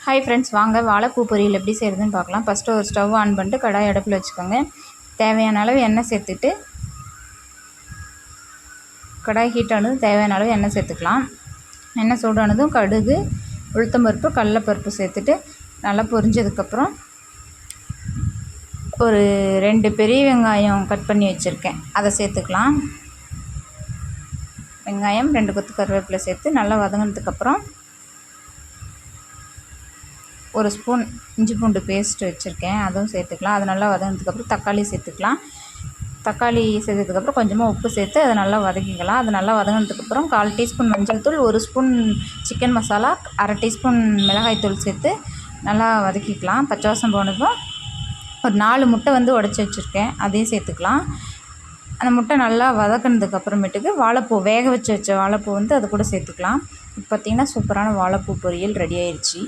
Hi friends, வாங்க வாழைப்பூ பொரியல் எப்படி செய்கிறதுன்னு பார்க்கலாம். ஃபஸ்ட்டு ஒரு ஸ்டவ் ஆன் பண்ணிட்டு கடாய் அடுப்பில் வச்சுக்கோங்க. தேவையான அளவு எண்ணெய் சேர்த்துட்டு கடாய் ஹீட் ஆனதும் தேவையான அளவு எண்ணெய் சேர்த்துக்கலாம். எண்ணெய் சூடானதும் கடுகு, உளுத்தம்பருப்பு, கடலைப்பருப்பு சேர்த்துட்டு நல்லா பொரிஞ்சதுக்கப்புறம் ஒரு 2 பெரிய வெங்காயம் கட் பண்ணி வச்சுருக்கேன், அதை சேர்த்துக்கலாம். வெங்காயம் 2 கொத்து கருவேப்பிலை சேர்த்து நல்லா வதங்கினதுக்கப்புறம் ஒரு ஸ்பூன் இஞ்சி பூண்டு பேஸ்ட் வச்சுருக்கேன், அதுவும் சேர்த்துக்கலாம். அது நல்லா வதங்கினதுக்கப்புறம் தக்காளி சேர்த்துக்கலாம். தக்காளி சேர்த்ததுக்கப்புறம் கொஞ்சமாக உப்பு சேர்த்து அதை நல்லா வதக்கிக்கலாம். அது நல்லா வதங்கினதுக்கப்புறம் 1/4 டீஸ்பூன் மஞ்சள் தூள், 1 ஸ்பூன் சிக்கன் மசாலா, 1/2 டீஸ்பூன் மிளகாய் தூள் சேர்த்து நல்லா வதக்கிக்கலாம். பச்சை வாசம் போனதும் ஒரு 4 முட்டை உடச்சி வச்சுருக்கேன், அதையும் சேர்த்துக்கலாம். அந்த முட்டை நல்லா வதக்கினதுக்கப்புறமேட்டுக்கு வாழைப்பூ வேக வச்ச வாழைப்பூ அது கூட சேர்த்துக்கலாம். இப்போ பார்த்திங்கன்னா சூப்பரான வாழைப்பூ பொரியல் ரெடி ஆயிடுச்சு.